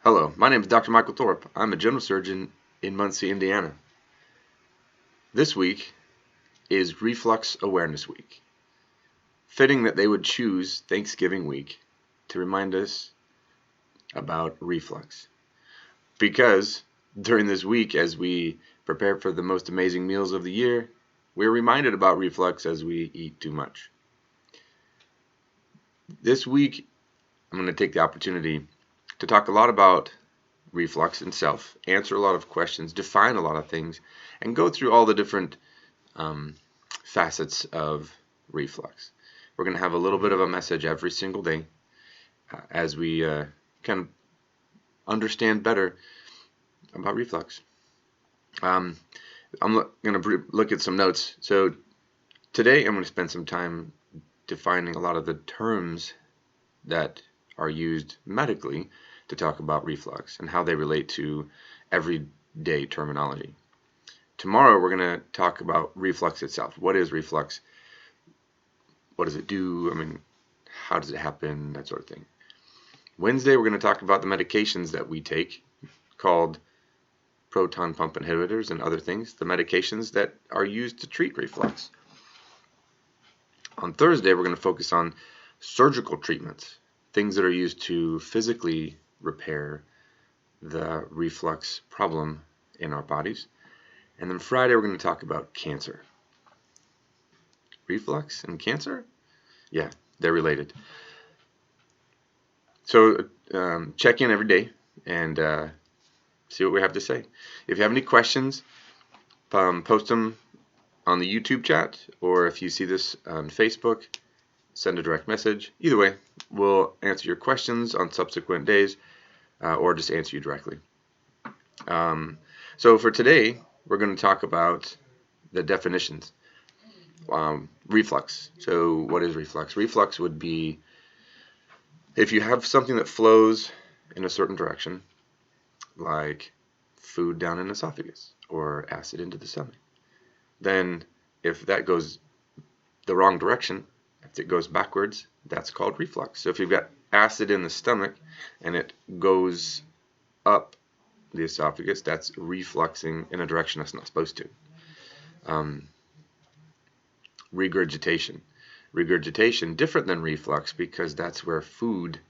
Hello, my name is Dr. Michael Thorpe. I'm a general surgeon in Muncie, Indiana. This week is Reflux Awareness Week. Fitting that they would choose Thanksgiving week to remind us about reflux. Because during this week, as we prepare for the most amazing meals of the year, we're reminded about reflux as we eat too much. This week, I'm going to take the opportunity to talk a lot about reflux itself, answer a lot of questions, define a lot of things, and go through all the different facets of reflux. We're going to have a little bit of a message every single day as we kind of understand better about reflux. I'm going to look at some notes. So today I'm going to spend some time defining a lot of the terms that are used medically to talk about reflux and how they relate to everyday terminology. Tomorrow we're going to talk about reflux itself. What is reflux? What does it do? How does it happen? That sort of thing. Wednesday we're going to talk about the medications that we take called proton pump inhibitors and other things, the medications that are used to treat reflux. On Thursday we're going to focus on surgical treatments, things that are used to physically repair the reflux problem in our bodies. And then Friday we're going to talk about cancer. Reflux and cancer? Yeah, they're related. So check in every day and see what we have to say. If you have any questions, post them on the YouTube chat, or if you see this on Facebook, send a direct message. Either way, we'll answer your questions on subsequent days or just answer you directly. So for today, we're going to talk about the definitions. Reflux. So what is reflux? Reflux would be if you have something that flows in a certain direction, like food down an esophagus or acid into the stomach, then if that goes the wrong direction, if it goes backwards, that's called reflux. So if you've got acid in the stomach and it goes up the esophagus, that's refluxing in a direction that's not supposed to. Regurgitation. Regurgitation, different than reflux because that's where food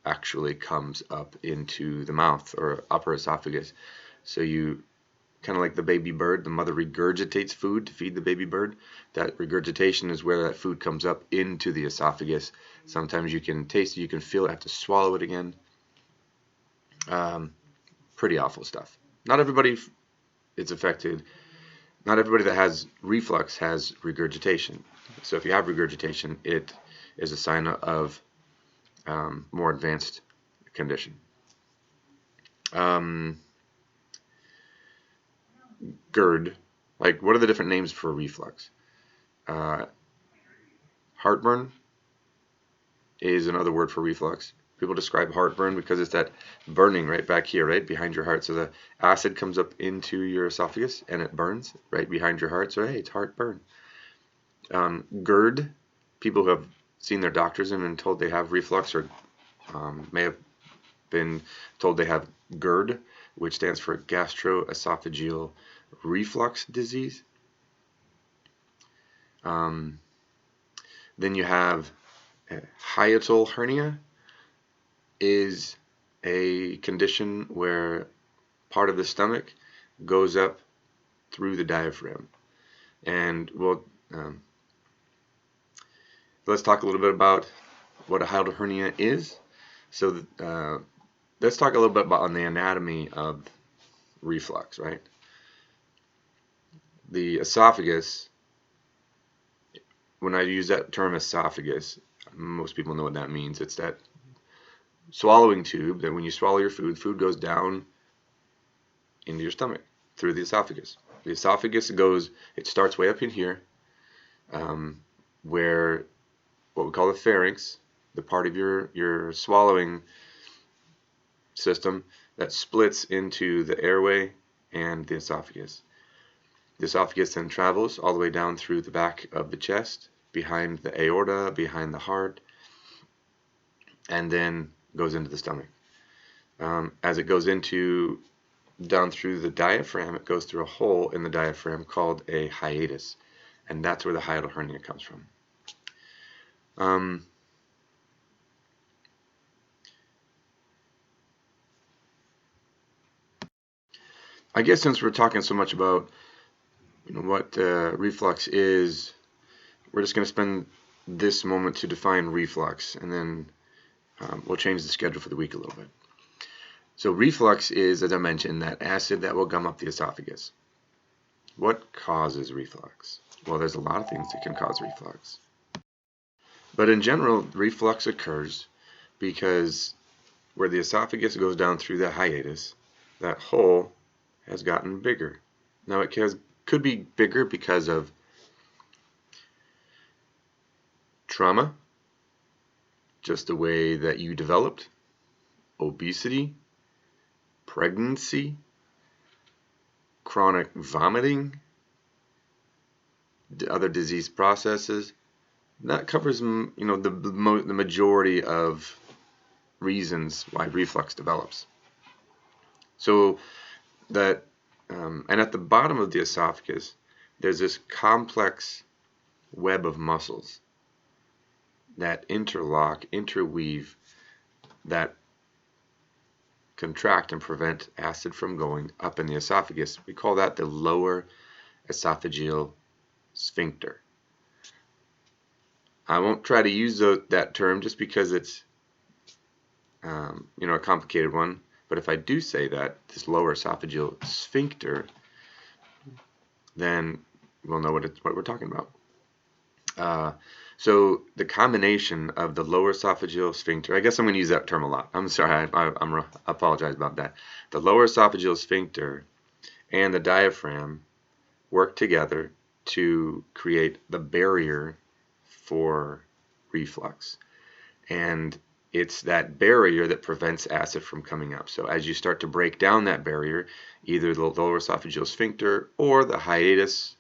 actually comes up into the mouth or upper esophagus. So you kind of like the baby bird, the mother regurgitates food to feed the baby bird. That regurgitation is where that food comes up into the esophagus. Sometimes you can taste it, you can feel it, have to swallow it again. Pretty awful stuff. Not everybody is affected. Not everybody that has reflux has regurgitation. So if you have regurgitation, it is a sign of more advanced condition. GERD, like what are the different names for reflux? Heartburn is another word for reflux. People describe heartburn because it's that burning right back here, right behind your heart. So the acid comes up into your esophagus and it burns right behind your heart. So hey, it's heartburn. GERD, people who have seen their doctors and been told they have reflux or may have been told they have GERD, which stands for gastroesophageal reflux disease. Then you have hiatal hernia is a condition where part of the stomach goes up through the diaphragm. And let's talk a little bit about what a hiatal hernia is. So let's talk a little bit about the anatomy of reflux, right? The esophagus, when I use that term esophagus, most people know what that means. It's that swallowing tube that when you swallow your food, food goes down into your stomach through the esophagus. The esophagus it starts way up in here, where what we call the pharynx, the part of your swallowing system that splits into the airway and the esophagus. The esophagus then travels all the way down through the back of the chest, behind the aorta, behind the heart, and then goes into the stomach. as it goes into down through the diaphragm, it goes through a hole in the diaphragm called a hiatus, and that's where the hiatal hernia comes from. I guess since we're talking so much about what reflux is, we're just going to spend this moment to define reflux, and then we'll change the schedule for the week a little bit. So reflux is, as I mentioned, that acid that will gum up the esophagus. What causes reflux? Well, there's a lot of things that can cause reflux. But in general, reflux occurs because where the esophagus goes down through the hiatus, that hole has gotten bigger. Now it could be bigger because of trauma, just the way that you developed, obesity, pregnancy, chronic vomiting, other disease processes. That covers, the majority of reasons why reflux develops. So that, and at the bottom of the esophagus, there's this complex web of muscles that interweave, that contract and prevent acid from going up in the esophagus. We call that the lower esophageal sphincter. I won't try to use that term just because it's a complicated one, but if I do say that, this lower esophageal sphincter, then we'll know what we're talking about. So the combination of the lower esophageal sphincter, I guess I'm going to use that term a lot. I'm sorry, I apologize about that. The lower esophageal sphincter and the diaphragm work together to create the barrier for reflux. And it's that barrier that prevents acid from coming up. So as you start to break down that barrier, either the lower esophageal sphincter or the hiatus,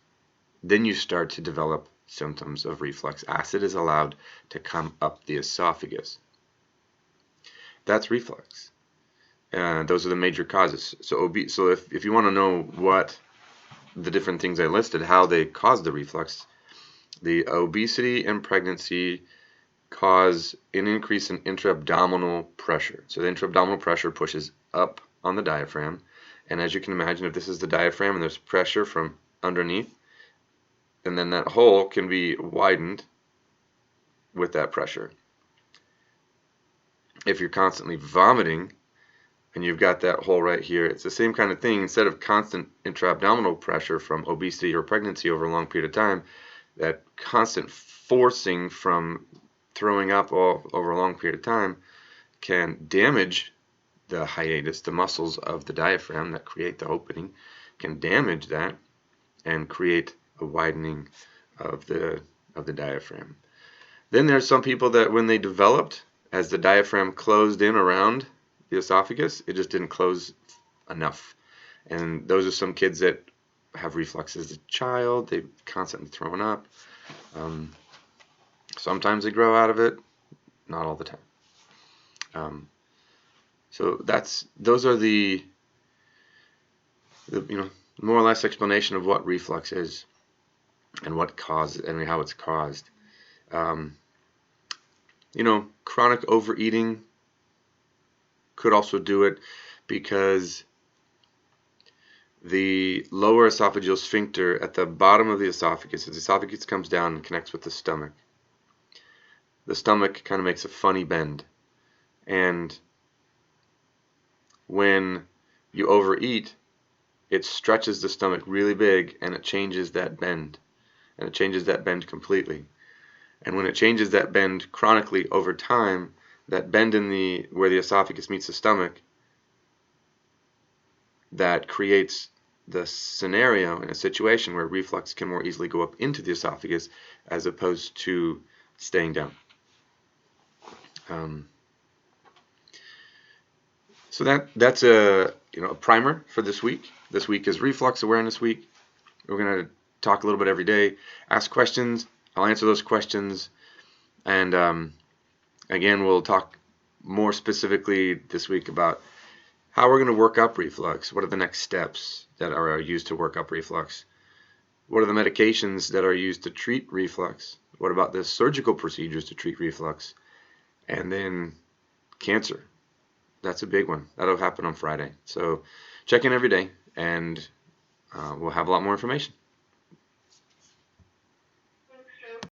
then you start to develop symptoms of reflux. Acid is allowed to come up the esophagus. That's reflux. Those are the major causes. So if you want to know what the different things I listed, how they cause the reflux, the obesity and pregnancy cause an increase in intra-abdominal pressure. So the intra-abdominal pressure pushes up on the diaphragm, and as you can imagine, if this is the diaphragm and there's pressure from underneath, and then that hole can be widened with that pressure. If you're constantly vomiting and you've got that hole right here, it's the same kind of thing. Instead of constant intra-abdominal pressure from obesity or pregnancy over a long period of time, that constant forcing from throwing up over a long period of time can damage the hiatus, the muscles of the diaphragm that create the opening, can damage that and create a widening of the diaphragm. Then there's some people that when they developed, as the diaphragm closed in around the esophagus, it just didn't close enough. And those are some kids that have reflux as a child. They're constantly throwing up. Sometimes they grow out of it, not all the time. So those are the more or less explanation of what reflux is and what causes and how it's caused. Chronic overeating could also do it because the lower esophageal sphincter at the bottom of the esophagus, as the esophagus comes down and connects with the stomach kind of makes a funny bend. And when you overeat, it stretches the stomach really big and it changes that bend. And it changes that bend completely. And when it changes that bend chronically over time, that bend where the esophagus meets the stomach, that creates the scenario in a situation where reflux can more easily go up into the esophagus as opposed to staying down. So that's a primer for this week. This week is Reflux Awareness Week. We're going to talk a little bit every day, ask questions. I'll answer those questions, and again, we'll talk more specifically this week about how we're going to work up reflux. What are the next steps that are used to work up reflux? What are the medications that are used to treat reflux? What about the surgical procedures to treat reflux? And then cancer. That's a big one. That'll happen on Friday. So check in every day, and we'll have a lot more information.